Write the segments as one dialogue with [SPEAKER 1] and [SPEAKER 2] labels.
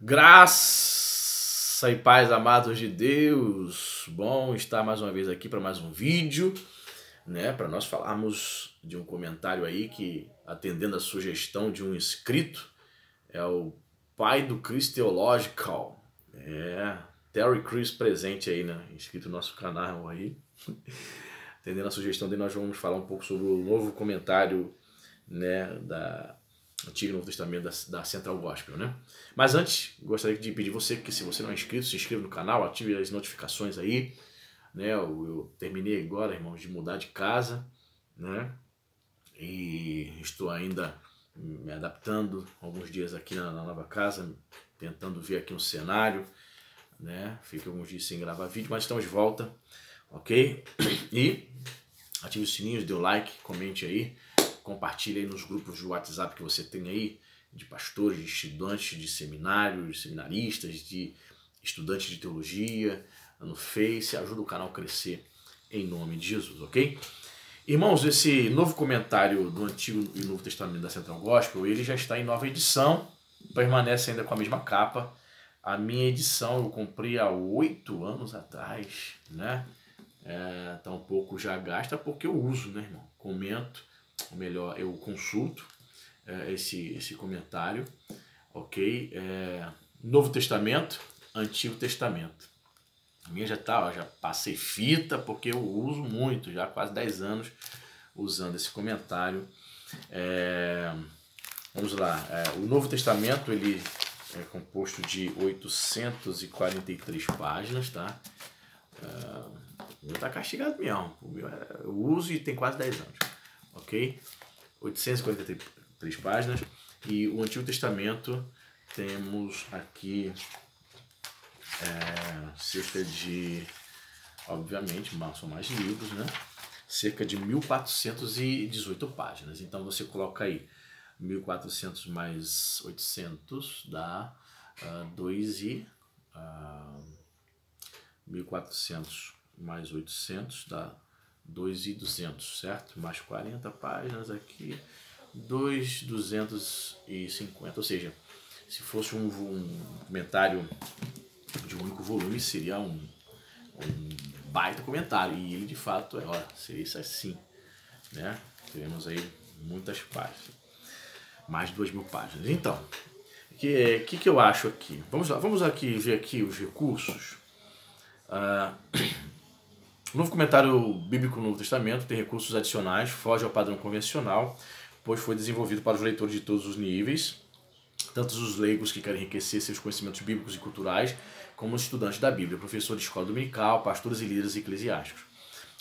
[SPEAKER 1] Graça e paz, amados de Deus. Bom estar mais uma vez aqui para mais um vídeo, né? Para nós falarmos de um comentário aí que, atendendo a sugestão de um inscrito, é o pai do Chris Theological. Terry Chris presente aí, né? Inscrito no nosso canal aí. Atendendo a sugestão dele, nós vamos falar um pouco sobre o novo comentário, né, da Antigo e Novo Testamento da Central Gospel, né? Mas antes, gostaria de pedir você que, se você não é inscrito, se inscreva no canal, ative as notificações aí, né? Eu terminei agora, irmãos, de mudar de casa, né? E estou ainda me adaptando alguns dias aqui na nova casa, tentando ver aqui um cenário, né? Fiquei alguns dias sem gravar vídeo, mas estamos de volta, ok? E ative os sininhos, dê o like, comente aí, compartilhe aí nos grupos de WhatsApp que você tem aí, de pastores, de estudantes de seminários, seminaristas, de estudantes de teologia, no Face, ajuda o canal a crescer em nome de Jesus, ok? Irmãos, esse novo comentário do Antigo e Novo Testamento da Central Gospel, ele já está em nova edição, permanece ainda com a mesma capa. A minha edição eu comprei há 8 anos atrás, né? Tá um pouco já gasta porque eu uso, né, irmão? Comento, ou melhor, eu consulto esse comentário, ok? Novo Testamento, Antigo Testamento. A minha já tá, ó, já passei fita porque eu uso muito, já há quase 10 anos usando esse comentário. Vamos lá, o Novo Testamento ele é composto de 843 páginas, tá? O meu tá castigado mesmo. O meu eu uso e tem quase 10 anos. Ok? 843 páginas. E o Antigo Testamento temos aqui cerca de, obviamente, são mais livros, né? Cerca de 1418 páginas. Então você coloca aí 1400 mais 800 dá 1400 mais 800 dá 2.200, certo? Mais 40 páginas aqui, 2.250. Ou seja, se fosse um comentário de um único volume, seria um baita comentário. E ele, de fato, seria isso assim, né? Teremos aí muitas páginas. Mais de 2.000 páginas. Então, o que eu acho aqui? Vamos aqui ver aqui os recursos. O novo comentário bíblico no Novo Testamento tem recursos adicionais, foge ao padrão convencional, pois foi desenvolvido para os leitores de todos os níveis, tanto os leigos que querem enriquecer seus conhecimentos bíblicos e culturais, como os estudantes da Bíblia, professores de escola dominical, pastores e líderes eclesiásticos.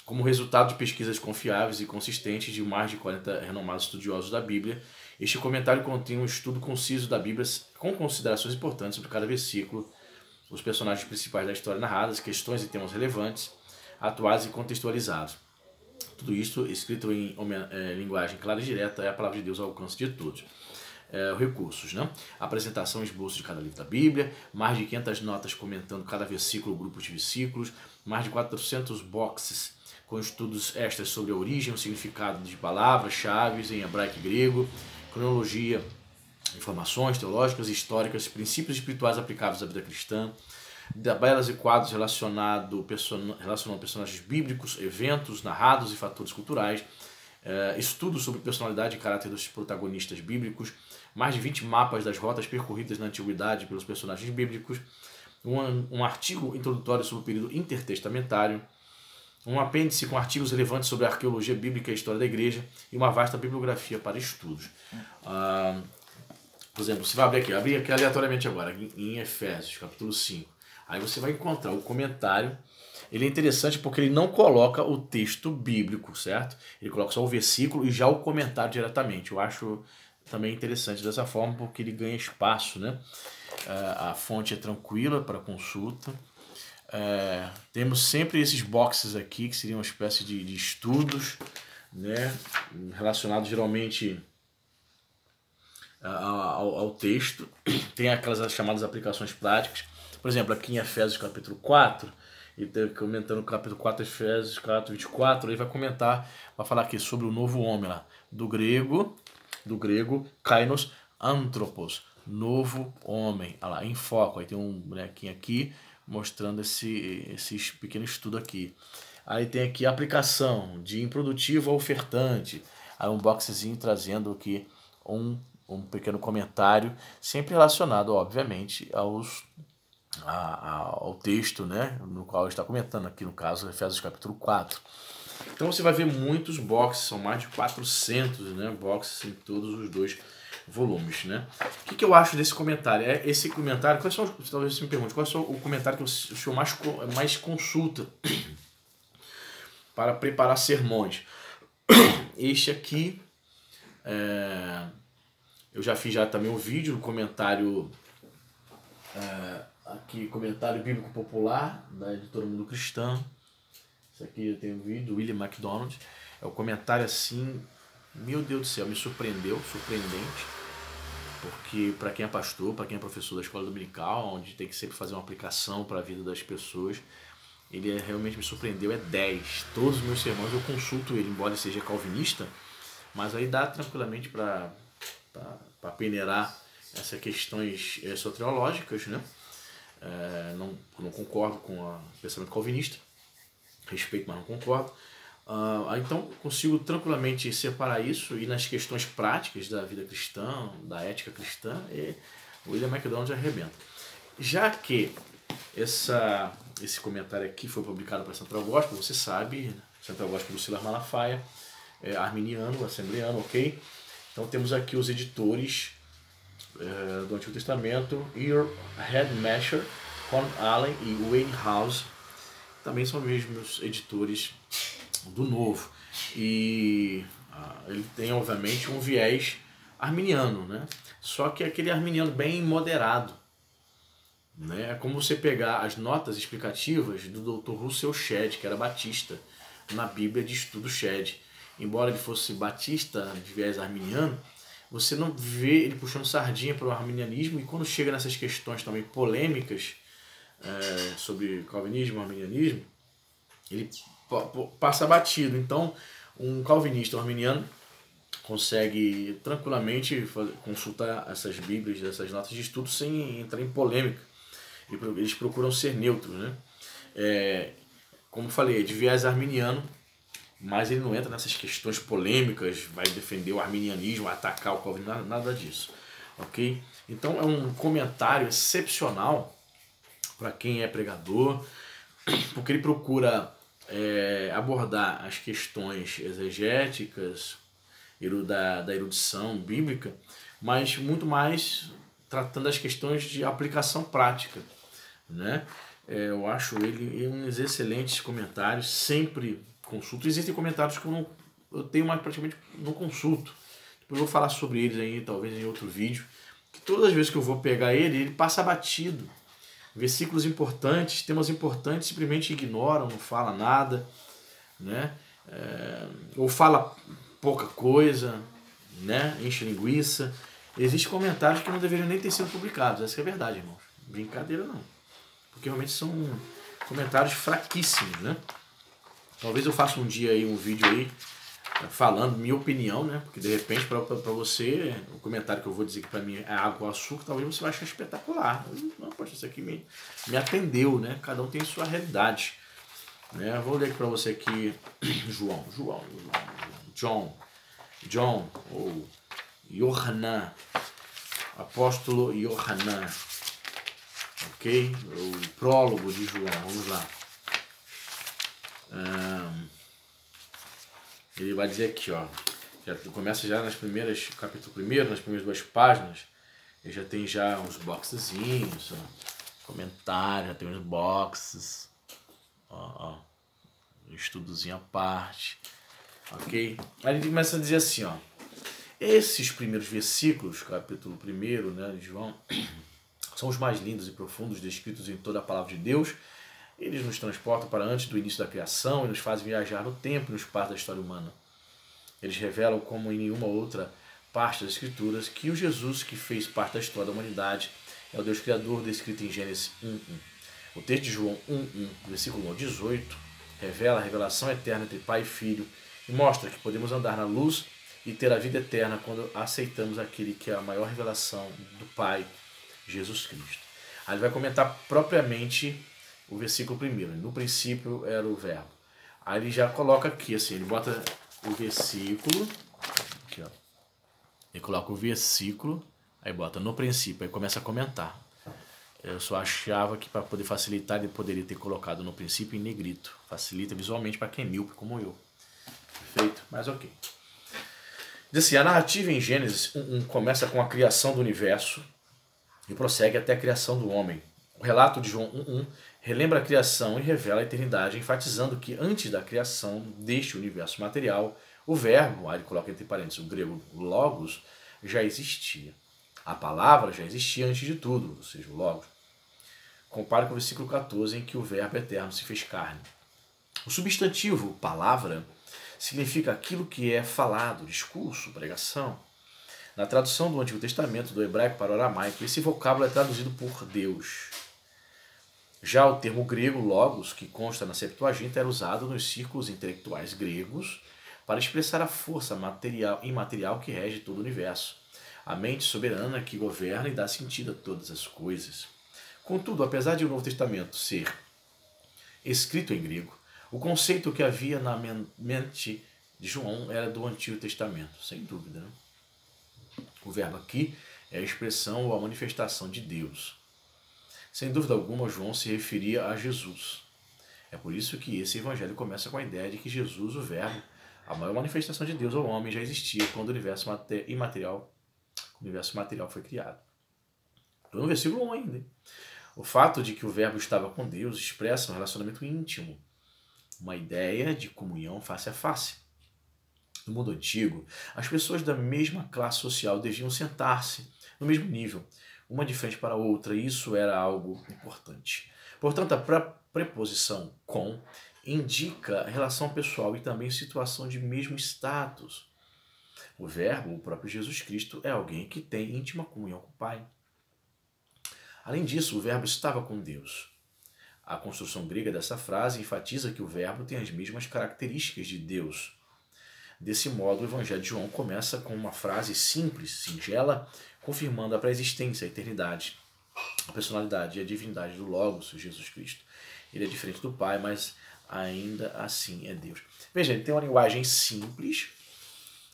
[SPEAKER 1] Como resultado de pesquisas confiáveis e consistentes de mais de 40 renomados estudiosos da Bíblia, este comentário contém um estudo conciso da Bíblia com considerações importantes sobre cada versículo, os personagens principais da história narradas, questões e temas relevantes, atuais e contextualizados. Tudo isso escrito em linguagem clara e direta, é a palavra de Deus ao alcance de todos. Recursos, né? Apresentação e esboço de cada livro da Bíblia, mais de 500 notas comentando cada versículo ou grupo de versículos, mais de 400 boxes com estudos extras sobre a origem e o significado de palavras, chaves em hebraico e grego, cronologia, informações teológicas e históricas, princípios espirituais aplicáveis à vida cristã, tabelas e quadros relacionando personagens bíblicos, eventos narrados e fatores culturais, estudos sobre personalidade e caráter dos protagonistas bíblicos, mais de 20 mapas das rotas percorridas na antiguidade pelos personagens bíblicos, um artigo introdutório sobre o período intertestamentário, um apêndice com artigos relevantes sobre a arqueologia bíblica e a história da igreja e uma vasta bibliografia para estudos. Por exemplo, você vai abrir aqui aleatoriamente agora, em Efésios, capítulo 5. Aí você vai encontrar o comentário. Ele é interessante porque ele não coloca o texto bíblico, certo? Ele coloca só o versículo e já o comentário diretamente. Eu acho também interessante dessa forma porque ele ganha espaço, né? A fonte é tranquila para consulta. Temos sempre esses boxes aqui que seriam uma espécie de estudos, né? Relacionados geralmente ao texto. Tem aquelas chamadas aplicações práticas. Por exemplo, aqui em Efésios capítulo 4, e comentando o capítulo 4, Efésios 4, 24, ele vai comentar, vai falar aqui sobre o novo homem lá, do grego, kainos anthropos, novo homem. Olha lá, em foco. Aí tem um bonequinho aqui mostrando esse pequeno estudo aqui. Aí tem aqui a aplicação de improdutivo a ofertante. Aí um boxezinho trazendo aqui um pequeno comentário, sempre relacionado, obviamente, ao texto, né, no qual está comentando, aqui no caso, Efésios capítulo 4. Então você vai ver muitos boxes, são mais de 400, né, boxes em todos os dois volumes, né? O que eu acho desse comentário? Esse comentário, talvez você me pergunte, qual é o comentário que o senhor mais consulta para preparar sermões? Este aqui, eu já fiz também um vídeo, um comentário, aqui, comentário bíblico popular, da editora Mundo Cristão. Esse aqui eu tenho um vídeo do William MacDonald. É um comentário assim, meu Deus do céu, me surpreendente. Porque para quem é pastor, para quem é professor da escola dominical, onde tem que sempre fazer uma aplicação para a vida das pessoas, ele realmente me surpreendeu, é 10. Todos os meus sermões eu consulto ele, embora ele seja calvinista, mas aí dá tranquilamente para peneirar essas questões soteriológicas, né? Não concordo com o pensamento calvinista, respeito, mas não concordo. Então consigo tranquilamente separar isso, e nas questões práticas da vida cristã, da ética cristã, o William MacDonald arrebenta. Já que esse comentário aqui foi publicado para Central Gospel, você sabe, Central Gospel do Silas Malafaia, arminiano, assembleano, ok? Então temos aqui os editores do Antigo Testamento, Earl Headmasher, Con Allen e Wayne House, também são mesmos editores do Novo. E ele tem, obviamente, um viés arminiano, né? Só que é aquele arminiano bem moderado. Né? É como você pegar as notas explicativas do Dr. Russell Shedd, que era batista, na Bíblia de Estudo Shedd. Embora ele fosse batista de viés arminiano, você não vê ele puxando sardinha para o arminianismo, e quando chega nessas questões também polêmicas sobre calvinismo e arminianismo, ele passa batido. Então, um calvinista ou arminiano consegue tranquilamente consultar essas bíblias, essas notas de estudo, sem entrar em polêmica. Eles procuram ser neutros, né? Como falei, é de viés arminiano, mas ele não entra nessas questões polêmicas, vai defender o arminianismo, atacar o calvinismo, nada disso, ok? Então é um comentário excepcional para quem é pregador, porque ele procura abordar as questões exegéticas, da erudição bíblica, mas muito mais tratando as questões de aplicação prática, né? Eu acho ele uns excelentes comentários, sempre consulto. Existem comentários que eu tenho, mas praticamente não consulto. Depois eu vou falar sobre eles aí, talvez em outro vídeo, que todas as vezes que eu vou pegar ele passa batido. Versículos importantes, temas importantes, simplesmente ignoram, não fala nada, né? Ou fala pouca coisa, né? Enche linguiça. Existem comentários que não deveriam nem ter sido publicados, essa é a verdade, irmãos. Brincadeira não. Porque realmente são comentários fraquíssimos, né? Talvez eu faça um dia aí um vídeo aí falando minha opinião, né? Porque de repente para você, o comentário que eu vou dizer que para mim é água ou açúcar, talvez você vai achar espetacular. Não, poxa, isso aqui me atendeu, né? Cada um tem sua realidade. Né? Vou ler aqui para você aqui John, ou Yohanan, apóstolo Yohanan, ok? O prólogo de João, vamos lá. Ele vai dizer aqui, ó, começa já capítulo 1, nas primeiras 2 páginas, ele já tem uns boxezinhos, comentário, já tem uns boxes, um estudozinho à parte, ok? Aí ele começa a dizer assim, ó, esses primeiros versículos, capítulo 1, né, de João, são os mais lindos e profundos descritos em toda a palavra de Deus. Eles nos transportam para antes do início da criação e nos fazem viajar no tempo e no espaço da história humana. Eles revelam, como em nenhuma outra parte das Escrituras, que o Jesus que fez parte da história da humanidade é o Deus Criador descrito em Gênesis 1:1. O texto de João 1:1, versículo 1 ao 18, revela a revelação eterna entre Pai e Filho e mostra que podemos andar na luz e ter a vida eterna quando aceitamos aquele que é a maior revelação do Pai, Jesus Cristo. Aí ele vai comentar propriamente o versículo primeiro. No princípio era o verbo. Aí ele já coloca aqui, assim, ele bota o versículo, aqui, ó. Ele coloca o versículo, aí bota no princípio, aí começa a comentar. Eu só achava que para poder facilitar ele poderia ter colocado no princípio em negrito. Facilita visualmente para quem é míope como eu. Perfeito? Mas ok. Diz assim, a narrativa em Gênesis 1:1 começa com a criação do universo e prossegue até a criação do homem. O relato de João 1:1 relembra a criação e revela a eternidade, enfatizando que antes da criação deste universo material, o verbo, aí ele coloca entre parênteses o grego logos, já existia. A palavra já existia antes de tudo, ou seja, o logos. Compare com o versículo 14, em que o verbo eterno se fez carne. O substantivo palavra significa aquilo que é falado, discurso, pregação. Na tradução do Antigo Testamento, do hebraico para o aramaico, esse vocábulo é traduzido por Deus. Já o termo grego logos, que consta na Septuaginta, era usado nos círculos intelectuais gregos para expressar a força material e imaterial que rege todo o universo, a mente soberana que governa e dá sentido a todas as coisas. Contudo, apesar de o Novo Testamento ser escrito em grego, o conceito que havia na mente de João era do Antigo Testamento, sem dúvida, né? O verbo aqui é a expressão ou a manifestação de Deus. Sem dúvida alguma, João se referia a Jesus. É por isso que esse evangelho começa com a ideia de que Jesus, o verbo, a maior manifestação de Deus ao homem, já existia quando o universo material foi criado. Estou no versículo 1 ainda. O fato de que o verbo estava com Deus expressa um relacionamento íntimo, uma ideia de comunhão face a face. No mundo antigo, as pessoas da mesma classe social deviam sentar-se no mesmo nível, uma de frente para a outra, e isso era algo importante. Portanto, a preposição com indica relação pessoal e também situação de mesmo status. O verbo, o próprio Jesus Cristo, é alguém que tem íntima comunhão com o Pai. Além disso, o verbo estava com Deus. A construção grega dessa frase enfatiza que o verbo tem as mesmas características de Deus. Desse modo, o Evangelho de João começa com uma frase simples, singela, confirmando a pré-existência, a eternidade, a personalidade e a divindade do Logos, Jesus Cristo. Ele é diferente do Pai, mas ainda assim é Deus. Veja, ele tem uma linguagem simples,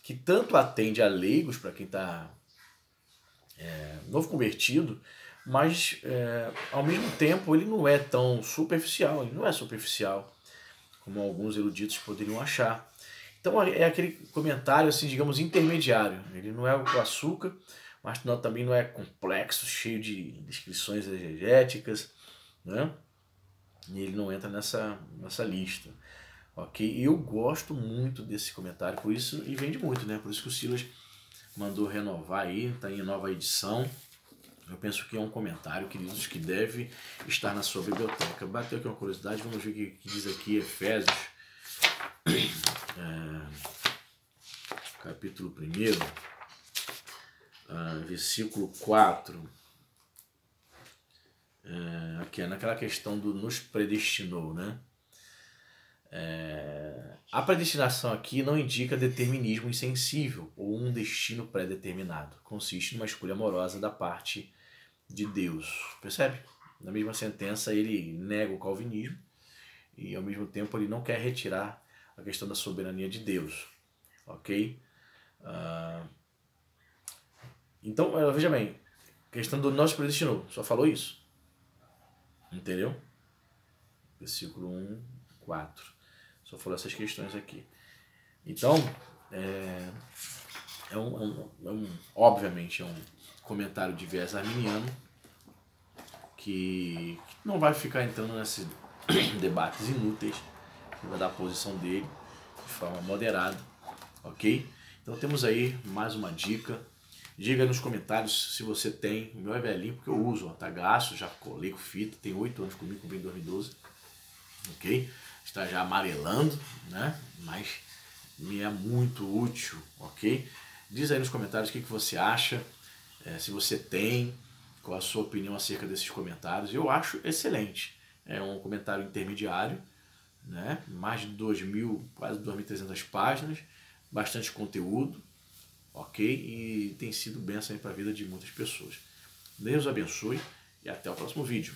[SPEAKER 1] que tanto atende a leigos, para quem está novo convertido, mas ao mesmo tempo ele não é tão superficial, ele não é superficial como alguns eruditos poderiam achar. Então é aquele comentário, assim, digamos, intermediário. Ele não é o açúcar, mas também não é complexo, cheio de descrições exegéticas, né? E ele não entra nessa lista. Ok? Eu gosto muito desse comentário, por isso, e vende muito, né? Por isso que o Silas mandou renovar aí, está em nova edição. Eu penso que é um comentário, queridos, que deve estar na sua biblioteca. Bateu aqui uma curiosidade, vamos ver o que diz aqui Efésios, capítulo 1, versículo 4. Aqui é naquela questão do nos predestinou, né? A predestinação aqui não indica determinismo insensível ou um destino pré-determinado. Consiste numa escolha amorosa da parte de Deus. Percebe? Na mesma sentença ele nega o calvinismo e ao mesmo tempo ele não quer retirar a questão da soberania de Deus. Ok? Então, veja bem, questão do nos predestinou, só falou isso. Entendeu? Versículo 1, 4. Só falou essas questões aqui. Então, obviamente é um comentário de viés arminiano que não vai ficar entrando nesses debates inúteis, que vai dar a posição dele de forma moderada, ok? Então temos aí mais uma dica. Diga nos comentários se você tem. O meu é velhinho porque eu uso, tá gasto, já colei com fita, tem 8 anos comigo, comprei em 2012, ok? Está já amarelando, né? Mas me é muito útil, ok? Diz aí nos comentários o que você acha, se você tem, qual a sua opinião acerca desses comentários. Eu acho excelente. É um comentário intermediário, né? Mais de 2.000, quase 2.300 páginas, bastante conteúdo, ok? E tem sido bênção para a vida de muitas pessoas. Deus abençoe e até o próximo vídeo.